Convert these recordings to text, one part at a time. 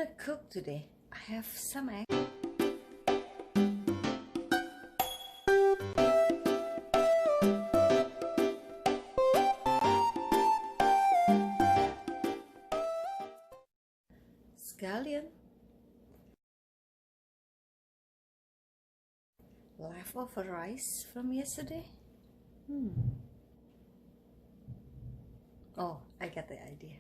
gonna cook today. I have some egg. Scallion. Leftover rice from yesterday. Oh, I got the idea.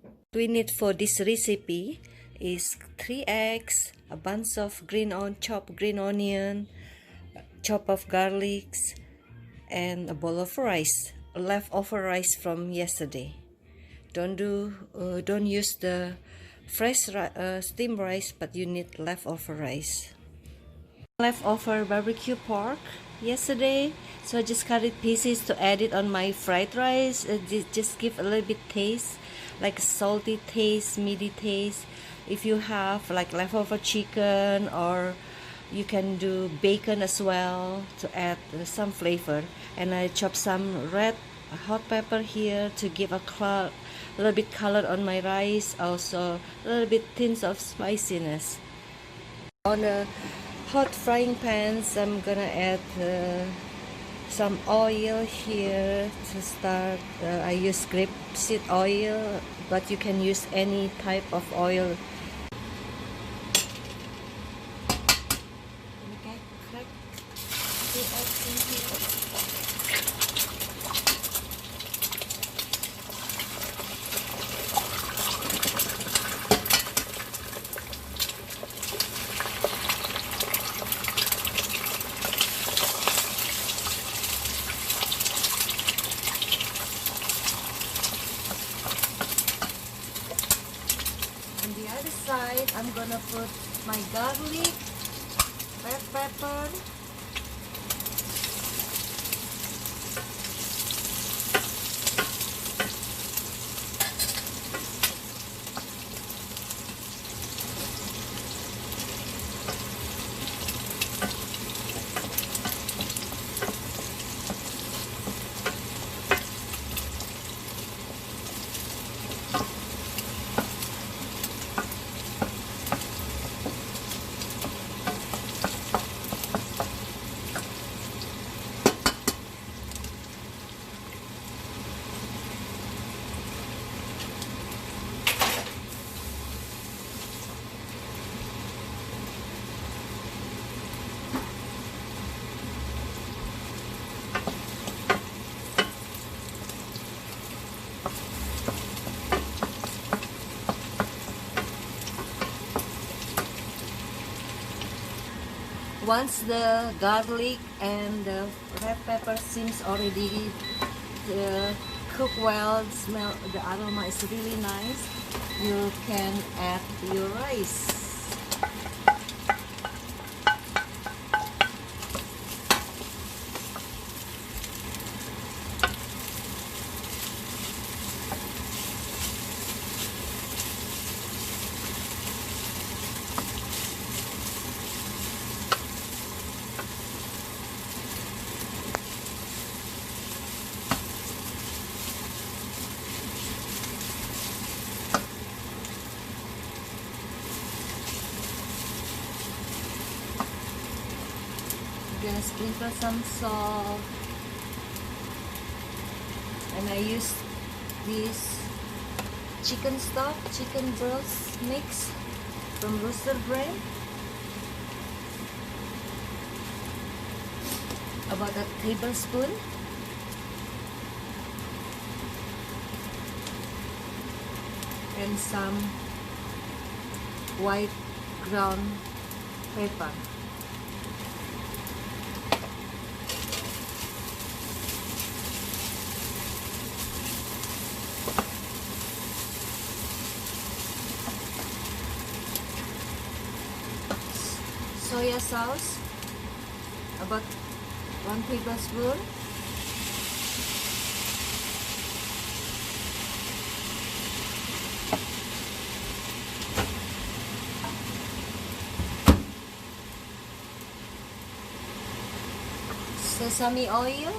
What we need for this recipe is 3 eggs, a bunch of chopped green onion, chop of garlics, and a bowl of rice, leftover rice from yesterday. Don't use the fresh steamed rice, but you need leftover rice. Leftover barbecue pork yesterday, so I just cut it pieces to add it on my fried rice. Just give a little bit taste, like a salty taste, meaty taste. If you have like leftover chicken, or you can do bacon as well to add some flavor. And I chop some red hot pepper here to give a little bit color on my rice, also a little bit tinge of spiciness. On the hot frying pans, I'm gonna add some oil here to start. I use grapeseed oil, but you can use any type of oil. Okay, crack the eggs in here. On the other side, I'm gonna put my garlic, red pepper, once the garlic and the red pepper seems already cook well, smell, the aroma is really nice, you can add your rice. Gonna sprinkle some salt, and I use this chicken stock, chicken broth mix from Rooster Brand, about a tablespoon. And some white ground pepper. Soya sauce, about 1 tablespoon. Sesame oil,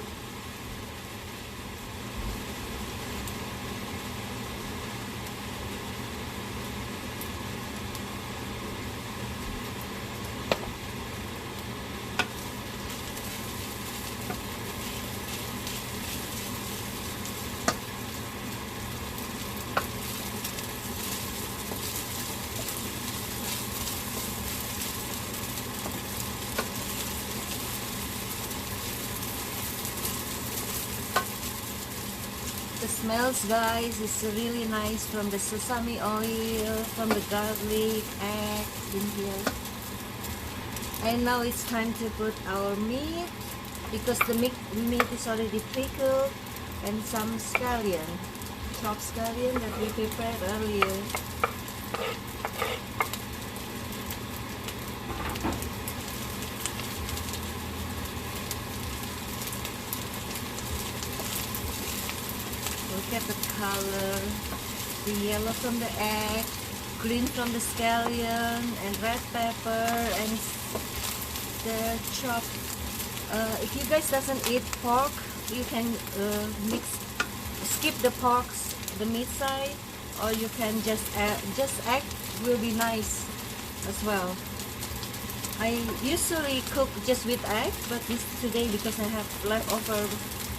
smells, guys, is really nice from the sesame oil, from the garlic, egg in here. And now it's time to put our meat, because the meat is already pickled, and some scallion, chopped scallion that we prepared earlier. Look at the color, the yellow from the egg, green from the scallion, and red pepper, and the chopped. If you guys doesn't eat pork, you can skip the the meat side, or you can just egg will be nice as well. I usually cook just with egg, but today, because I have leftover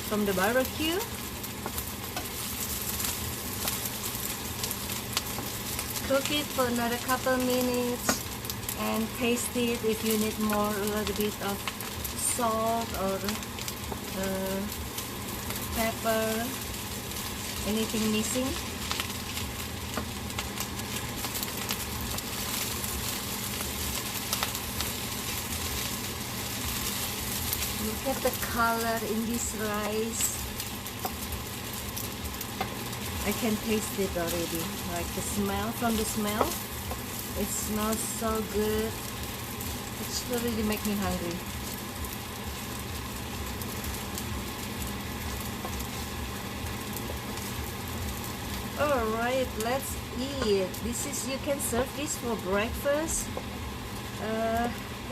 from the barbecue, cook it for another couple minutes and taste it if you need more, a little bit of salt or pepper, anything missing. Look at the color in this rice. I can taste it already, like the smell, from the smell, it smells so good. It's really make me hungry. Alright, let's eat. You can serve this for breakfast,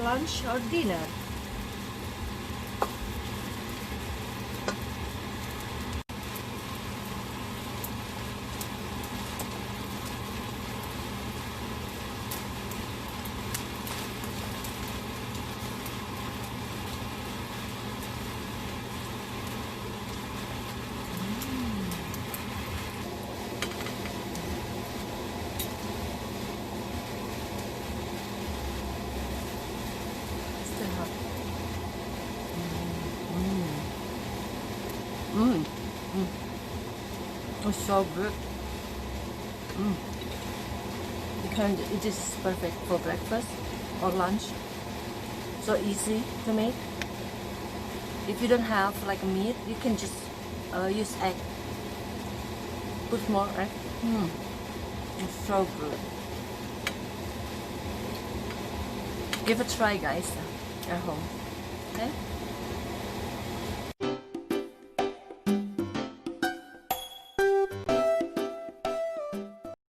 lunch or dinner. It's so good. It is perfect for breakfast or lunch. So easy to make. If you don't have like meat, you can just use egg. Put more egg. It's so good. Give it a try, guys, at home. Okay.